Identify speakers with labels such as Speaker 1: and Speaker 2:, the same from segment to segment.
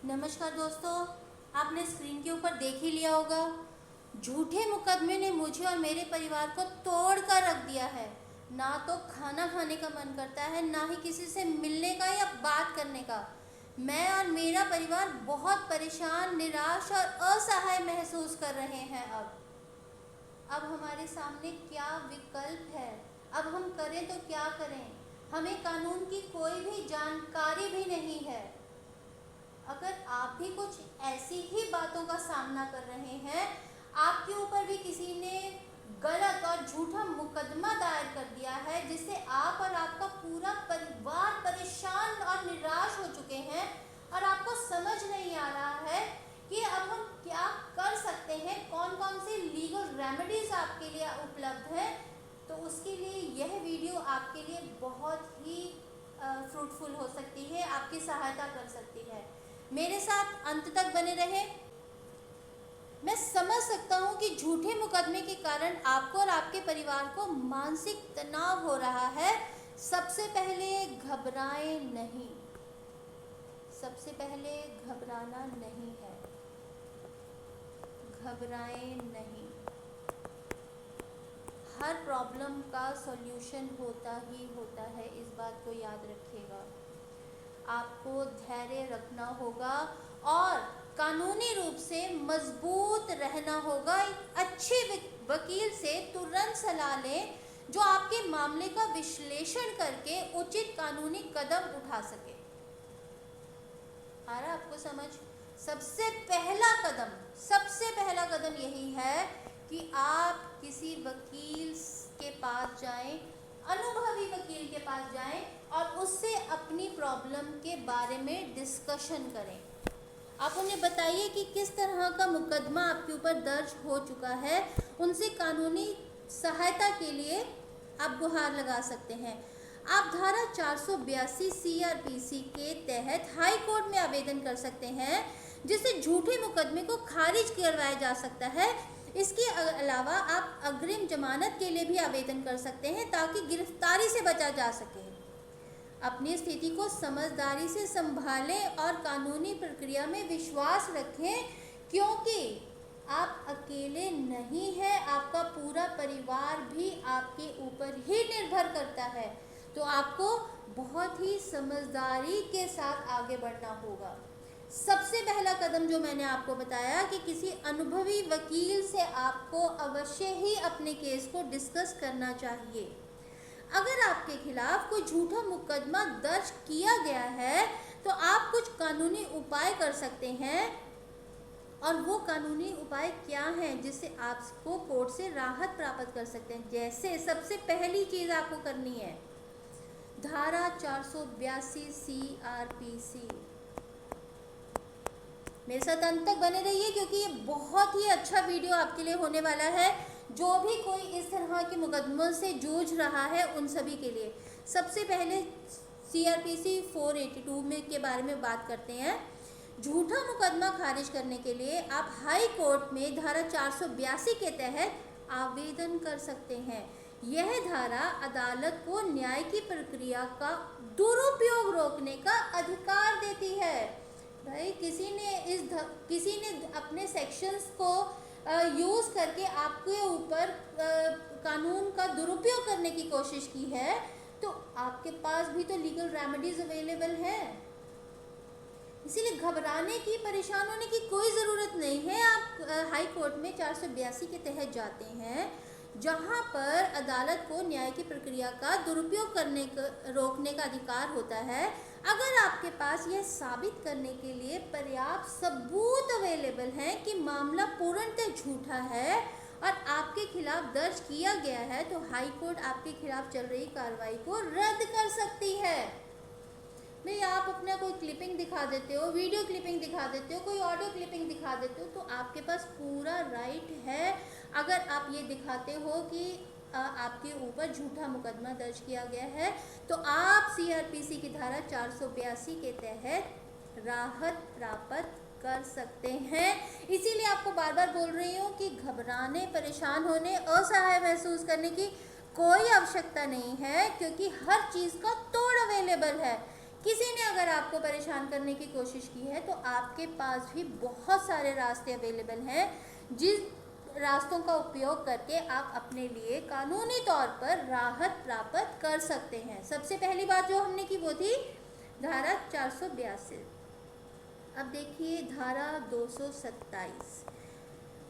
Speaker 1: नमस्कार दोस्तों, आपने स्क्रीन के ऊपर देख ही लिया होगा। झूठे मुकदमे ने मुझे और मेरे परिवार को तोड़ कर रख दिया है। ना तो खाना खाने का मन करता है, ना ही किसी से मिलने का या बात करने का। मैं और मेरा परिवार बहुत परेशान, निराश और असहाय महसूस कर रहे हैं। अब हमारे सामने क्या विकल्प है? अब हम करें तो क्या करें? हमें कानून की कोई भी जानकारी भी नहीं है। अगर आप भी कुछ ऐसी ही बातों का सामना कर रहे हैं, आपके ऊपर भी किसी ने गलत और झूठा मुकदमा दायर कर दिया है, जिससे आप और आपका पूरा परिवार परेशान और निराश हो चुके हैं, और आपको समझ नहीं आ रहा है कि अब हम क्या कर सकते हैं, कौन कौन से लीगल रेमेडीज आपके लिए उपलब्ध हैं, तो उसके लिए यह वीडियो आपके लिए बहुत ही फ्रूटफुल हो सकती है, आपकी सहायता कर सकती है। मेरे साथ अंत तक बने रहें। मैं समझ सकता हूँ कि झूठे मुकदमे के कारण आपको और आपके परिवार को मानसिक तनाव हो रहा है। सबसे पहले घबराएं नहीं। सबसे पहले घबराना नहीं है। घबराएं नहीं। हर प्रॉब्लम का सॉल्यूशन होता ही होता है, इस बात को याद रखिएगा। आपको धैर्य रखना होगा और कानूनी रूप से मजबूत रहना होगा। एक अच्छे वकील से तुरंत सलाह लें, जो आपके मामले का विश्लेषण करके उचित कानूनी कदम उठा सके। आ रहा आपको समझ? सबसे पहला कदम यही है कि आप किसी वकील के पास जाएं, अनुभवी वकील के पास जाएं और उससे अपनी प्रॉब्लम के बारे में डिस्कशन करें। आप उन्हें बताइए कि किस तरह का मुकदमा आपके ऊपर दर्ज हो चुका है। उनसे कानूनी सहायता के लिए आप गुहार लगा सकते हैं। आप धारा 482 CRPC के तहत हाई कोर्ट में आवेदन कर सकते हैं, जिससे झूठे मुकदमे को खारिज करवाया जा सकता है। इसके अलावा आप अग्रिम जमानत के लिए भी आवेदन कर सकते हैं, ताकि गिरफ्तारी से बचा जा सके। अपनी स्थिति को समझदारी से संभालें और कानूनी प्रक्रिया में विश्वास रखें, क्योंकि आप अकेले नहीं हैं। आपका पूरा परिवार भी आपके ऊपर ही निर्भर करता है। तो आपको बहुत ही समझदारी के साथ आगे बढ़ना होगा। सबसे पहला कदम जो मैंने आपको बताया कि किसी अनुभवी वकील से आपको अवश्य ही अपने केस को डिस्कस करना चाहिए। अगर आपके खिलाफ कोई झूठा मुकदमा दर्ज किया गया है, तो आप कुछ कानूनी उपाय कर सकते हैं। और वो कानूनी उपाय क्या हैं जिससे आपको कोर्ट से राहत प्राप्त कर सकते हैं? जैसे सबसे पहली चीज आपको करनी है, धारा 482 CRPC। मेरे साथ अंत तक बने रहिए, क्योंकि ये बहुत ही अच्छा वीडियो आपके लिए होने वाला है, जो भी कोई इस तरह के मुकदमों से जूझ रहा है उन सभी के लिए। सबसे पहले CRPC 482 में के बारे में बात करते हैं। झूठा मुकदमा खारिज करने के लिए आप हाई कोर्ट में धारा 482 के तहत आवेदन कर सकते हैं। यह धारा अदालत को न्याय की प्रक्रिया का दुरुपयोग रोकने का अधिकार देती है। भाई, किसी ने अपने सेक्शंस को यूज़ करके आपके ऊपर कानून का दुरुपयोग करने की कोशिश की है, तो आपके पास भी तो लीगल रेमेडीज अवेलेबल है। इसीलिए घबराने की, परेशान होने की कोई ज़रूरत नहीं है। आप हाई कोर्ट में 482 के तहत जाते हैं, जहां पर अदालत को न्याय की प्रक्रिया का दुरुपयोग रोकने का अधिकार होता है। अगर आपके पास यह साबित करने के लिए पर्याप्त सबूत अवेलेबल हैं कि मामला पूर्णतः झूठा है और आपके खिलाफ दर्ज किया गया है, तो हाई कोर्ट आपके खिलाफ चल रही कार्रवाई को रद्द कर सकती है। भाई, आप अपना कोई क्लिपिंग दिखा देते हो, वीडियो क्लिपिंग दिखा देते हो, कोई ऑडियो क्लिपिंग दिखा देते हो, तो आपके पास पूरा राइट है। अगर आप ये दिखाते हो कि आपके ऊपर झूठा मुकदमा दर्ज किया गया है, तो आप CRPC की धारा 482 के तहत राहत प्राप्त कर सकते हैं। इसीलिए आपको बार बार बोल रही हूँ कि घबराने, परेशान होने, असहाय महसूस करने की कोई आवश्यकता नहीं है, क्योंकि हर चीज़ का तोड़ अवेलेबल है। किसी ने अगर आपको परेशान करने की कोशिश की है तो आपके पास भी बहुत सारे रास्ते अवेलेबल हैं, जिस रास्तों का उपयोग करके आप अपने लिए कानूनी तौर पर राहत प्राप्त कर सकते हैं। सबसे पहली बात जो हमने की वो थी धारा 482। अब देखिए धारा 227,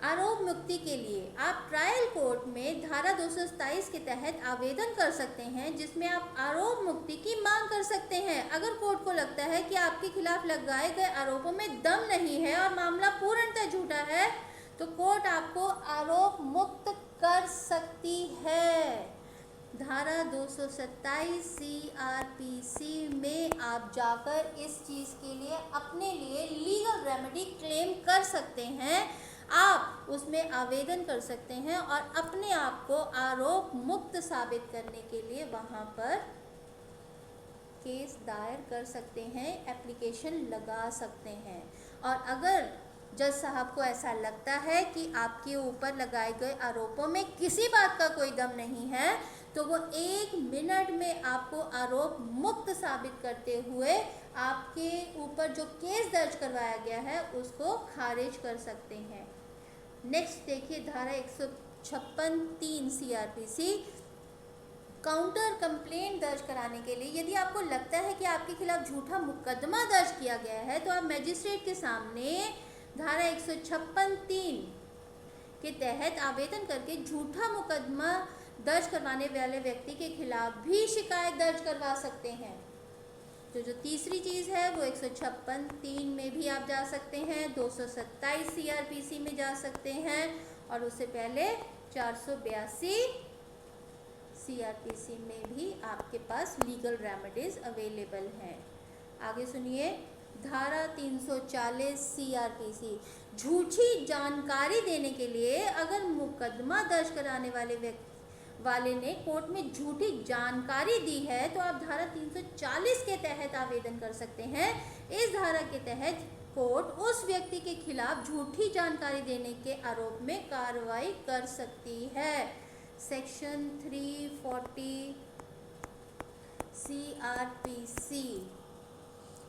Speaker 1: आरोप मुक्ति के लिए आप ट्रायल कोर्ट में धारा 227 के तहत आवेदन कर सकते हैं, जिसमें आप आरोप मुक्ति की मांग कर सकते हैं। अगर कोर्ट को लगता है कि आपके खिलाफ लगाए गए आरोपों में दम नहीं है और मामला पूर्णतः झूठा है, तो कोर्ट आपको आरोप मुक्त कर सकती है। धारा 227 CRPC में आप जाकर इस चीज़ के लिए अपने लिए लीगल रेमेडी क्लेम कर सकते हैं। आप उसमें आवेदन कर सकते हैं और अपने आप को आरोप मुक्त साबित करने के लिए वहाँ पर केस दायर कर सकते हैं, एप्लीकेशन लगा सकते हैं। और अगर जज साहब को ऐसा लगता है कि आपके ऊपर लगाए गए आरोपों में किसी बात का कोई दम नहीं है, तो वो 1 मिनट में आपको आरोप मुक्त साबित करते हुए आपके ऊपर जो केस दर्ज करवाया गया है उसको खारिज कर सकते हैं। नेक्स्ट देखिए धारा 156(3) CRPC, काउंटर कंप्लेंट दर्ज कराने के लिए यदि आपको लगता है कि आपके खिलाफ झूठा मुकदमा दर्ज किया गया है, तो आप मजिस्ट्रेट के सामने धारा 156(3) के तहत आवेदन करके झूठा मुकदमा दर्ज करवाने वाले व्यक्ति के खिलाफ भी शिकायत दर्ज करवा सकते हैं। तो जो तीसरी चीज़ है वो 156(3) में भी आप जा सकते हैं, 227 CRPC में जा सकते हैं, और उससे पहले 482 CRPC में भी आपके पास लीगल रेमेडीज अवेलेबल हैं। आगे सुनिए धारा 340 CRPC, झूठी जानकारी देने के लिए अगर मुकदमा दर्ज कराने वाले ने कोर्ट में झूठी जानकारी दी है, तो आप धारा 340 के तहत आवेदन कर सकते हैं। इस धारा के तहत कोर्ट उस व्यक्ति के खिलाफ झूठी जानकारी देने के आरोप में कार्रवाई कर सकती है। सेक्शन 340 CRPC,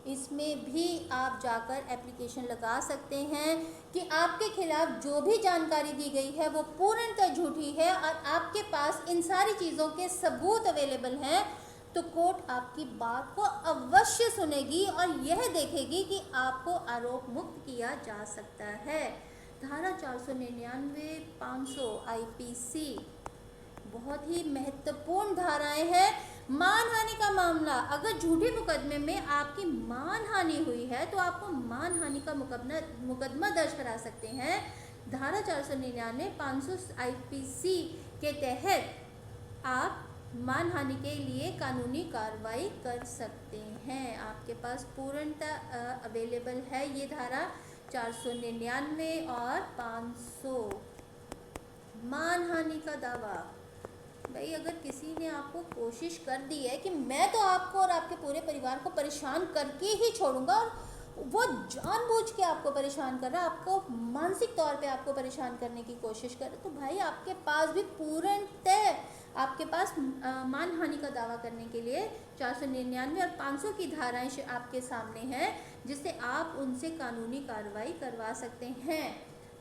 Speaker 1: इसमें भी आप जाकर एप्लीकेशन लगा सकते हैं कि आपके खिलाफ जो भी जानकारी दी गई है वो पूर्णतः झूठी है और आपके पास इन सारी चीज़ों के सबूत अवेलेबल हैं, तो कोर्ट आपकी बात को अवश्य सुनेगी और यह देखेगी कि आपको आरोप मुक्त किया जा सकता है। धारा 499 500 IPC बहुत ही महत्वपूर्ण धाराएं हैं। मानहानि का मामला, अगर झूठे मुकदमे में आपकी मानहानि हुई है तो आपको मानहानि का मुकदमा दर्ज करा सकते हैं। धारा 499 500 IPC के तहत आप मानहानि के लिए कानूनी कार्रवाई कर सकते हैं। आपके पास पूर्णतः अवेलेबल है ये धारा 499 और 500। मानहानि का दावा, भाई अगर किसी ने आपको कोशिश कर दी है कि मैं तो आपको और आपके पूरे परिवार को परेशान करके ही छोड़ूंगा, और वो जानबूझ के आपको परेशान कर रहा है, आपको मानसिक तौर पे आपको परेशान करने की कोशिश कर रहा है, तो भाई आपके पास भी पूर्णतः आपके पास मानहानि का दावा करने के लिए 499 और 500 की धाराएं आपके सामने हैं, जिससे आप उनसे कानूनी कार्रवाई करवा सकते हैं।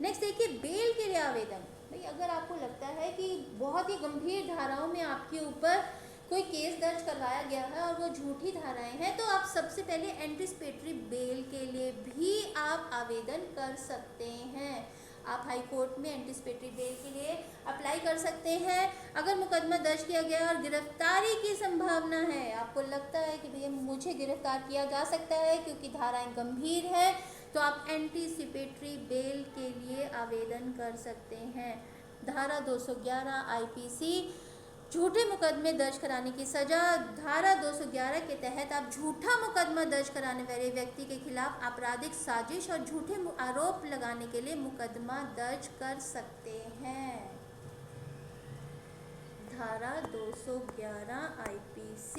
Speaker 1: नेक्स्ट देखिए बेल के लिए आवेदन। भाई अगर आपको लगता है कि बहुत ही गंभीर धाराओं में आपके ऊपर कोई केस दर्ज करवाया गया है और वो झूठी धाराएं हैं, तो आप सबसे पहले एंटीसिपेटरी बेल के लिए भी आप आवेदन कर सकते हैं। आप हाई कोर्ट में एंटीसिपेटरी बेल के लिए अप्लाई कर सकते हैं। अगर मुकदमा दर्ज किया गया और गिरफ्तारी की संभावना है, आपको लगता है कि भैया मुझे गिरफ्तार किया जा सकता है क्योंकि धाराएं गंभीर हैं, तो आप एंटीसिपेटरी बेल के लिए आवेदन कर सकते हैं। धारा 211 IPC, झूठे मुकदमे दर्ज कराने की सजा। धारा 211 के तहत आप झूठा मुकदमा दर्ज कराने वाले व्यक्ति के खिलाफ आपराधिक साजिश और झूठे आरोप लगाने के लिए मुकदमा दर्ज कर सकते हैं। धारा 211 IPC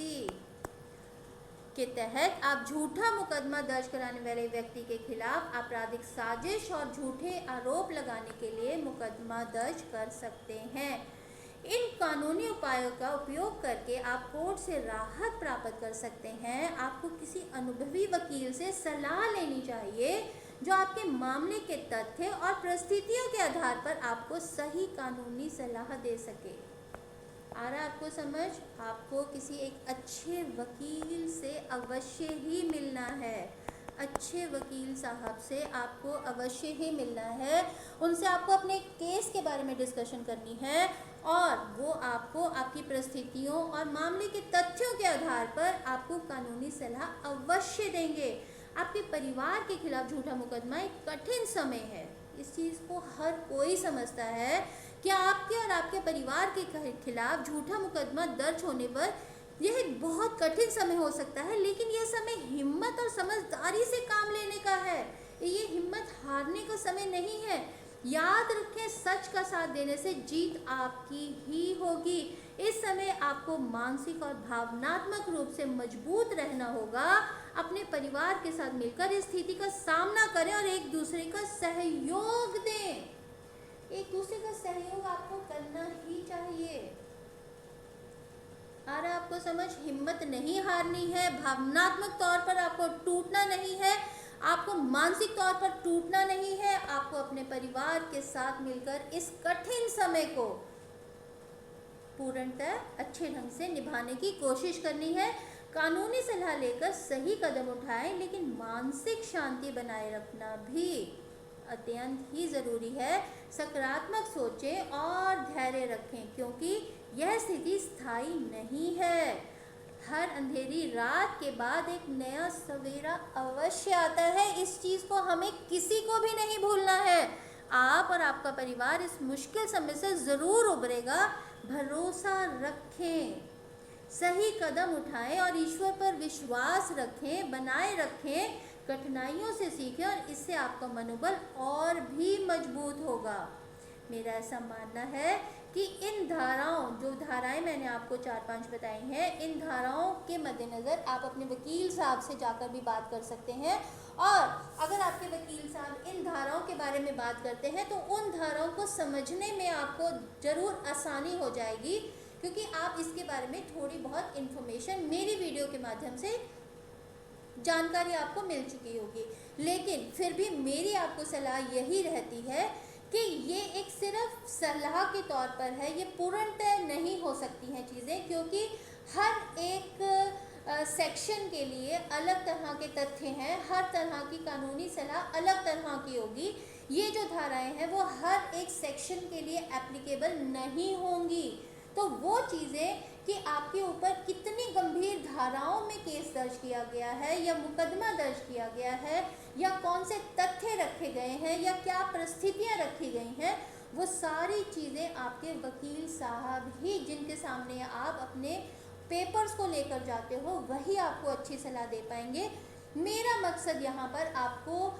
Speaker 1: के तहत आप झूठा मुकदमा दर्ज कराने वाले व्यक्ति के खिलाफ आपराधिक साजिश और झूठे आरोप लगाने के लिए मुकदमा दर्ज कर सकते हैं। इन कानूनी उपायों का उपयोग करके आप कोर्ट से राहत प्राप्त कर सकते हैं। आपको किसी अनुभवी वकील से सलाह लेनी चाहिए जो आपके मामले के तथ्य और परिस्थितियों के आधार पर आपको सही कानूनी सलाह दे सके। आ रहा आपको समझ? आपको किसी एक अच्छे वकील से अवश्य ही मिलना है। अच्छे वकील साहब से आपको अवश्य ही मिलना है। उनसे आपको अपने केस के बारे में डिस्कशन करनी है और वो आपको आपकी परिस्थितियों और मामले के तथ्यों के आधार पर आपको कानूनी सलाह अवश्य देंगे। आपके परिवार के खिलाफ झूठा मुकदमा एक कठिन समय है। इस चीज़ को हर कोई समझता है कि आपके और आपके परिवार के खिलाफ झूठा मुकदमा दर्ज होने पर यह एक बहुत कठिन समय हो सकता है, लेकिन यह समय हिम्मत और समझदारी से काम लेने का है। ये हिम्मत हारने का समय नहीं है। याद रखें, सच का साथ देने से जीत आपकी ही होगी। इस समय आपको मानसिक और भावनात्मक रूप से मजबूत रहना होगा। अपने परिवार के साथ मिलकर इस स्थिति का सामना करें और एक दूसरे का सहयोग दें। एक दूसरे का सहयोग आपको करना ही चाहिए। आ रहा आपको समझ? हिम्मत नहीं हारनी है। भावनात्मक तौर पर आपको टूटना नहीं है, आपको मानसिक तौर पर टूटना नहीं है। आपको अपने परिवार के साथ मिलकर इस कठिन समय को पूर्णतः अच्छे ढंग से निभाने की कोशिश करनी है। कानूनी सलाह लेकर सही कदम उठाएं, लेकिन मानसिक शांति बनाए रखना भी अत्यंत ही ज़रूरी है। सकारात्मक सोचें और धैर्य रखें, क्योंकि यह स्थिति स्थायी नहीं है। हर अंधेरी रात के बाद एक नया सवेरा अवश्य आता है। इस चीज़ को हमें किसी को भी नहीं भूलना है। आप और आपका परिवार इस मुश्किल समय से ज़रूर उभरेगा। भरोसा रखें, सही कदम उठाएं और ईश्वर पर विश्वास रखें, बनाए रखें। कठिनाइयों से सीखें और इससे आपका मनोबल और भी मजबूत होगा। मेरा ऐसा मानना है कि इन धाराओं, जो धाराएं मैंने आपको 4-5 बताई हैं, इन धाराओं के मद्देनज़र आप अपने वकील साहब से जाकर भी बात कर सकते हैं। और अगर आपके वकील साहब इन धाराओं के बारे में बात करते हैं तो उन धाराओं को समझने में आपको ज़रूर आसानी हो जाएगी, क्योंकि आप इसके बारे में थोड़ी बहुत इन्फॉर्मेशन मेरी वीडियो के माध्यम से जानकारी आपको मिल चुकी होगी। लेकिन फिर भी मेरी आपको सलाह यही रहती है कि ये एक सिर्फ सलाह के तौर पर है, ये पूर्णतः नहीं हो सकती हैं चीज़ें, क्योंकि हर एक सेक्शन के लिए अलग तरह के तथ्य हैं। हर तरह की कानूनी सलाह अलग तरह की होगी। ये जो धाराएं हैं वो हर एक सेक्शन के लिए एप्लीकेबल नहीं होंगी। तो वो चीज़ें कि आपके ऊपर कितनी गंभीर धाराओं में केस दर्ज किया गया है या मुकदमा दर्ज किया गया है, या कौन से तथ्य रखे गए हैं, या क्या परिस्थितियां रखी गई हैं, वो सारी चीज़ें आपके वकील साहब ही, जिनके सामने आप अपने पेपर्स को लेकर जाते हो, वही आपको अच्छी सलाह दे पाएंगे। मेरा मकसद यहाँ पर आपको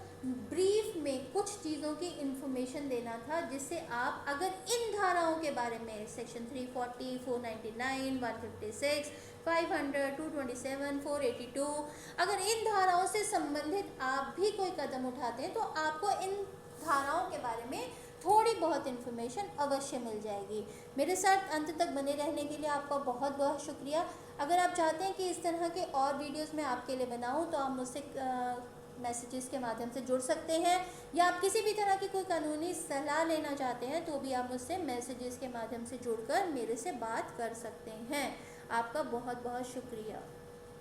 Speaker 1: ब्रीफ में कुछ चीज़ों की इन्फॉर्मेशन देना था, जिससे आप अगर इन धाराओं के बारे में सेक्शन 340, 499, 156, 500, 227, 482, अगर इन धाराओं से संबंधित आप भी कोई कदम उठाते हैं तो आपको इन धाराओं के बारे में थोड़ी बहुत इन्फॉर्मेशन अवश्य मिल जाएगी। मेरे साथ अंत तक बने रहने के लिए आपका बहुत बहुत शुक्रिया। अगर आप चाहते हैं कि इस तरह के और वीडियोस मैं आपके लिए बनाऊं तो आप मुझसे मैसेजेस के माध्यम से जुड़ सकते हैं, या आप किसी भी तरह की कोई कानूनी सलाह लेना चाहते हैं तो भी आप मुझसे मैसेजेस के माध्यम से जुड़कर मेरे से बात कर सकते हैं। आपका बहुत बहुत शुक्रिया।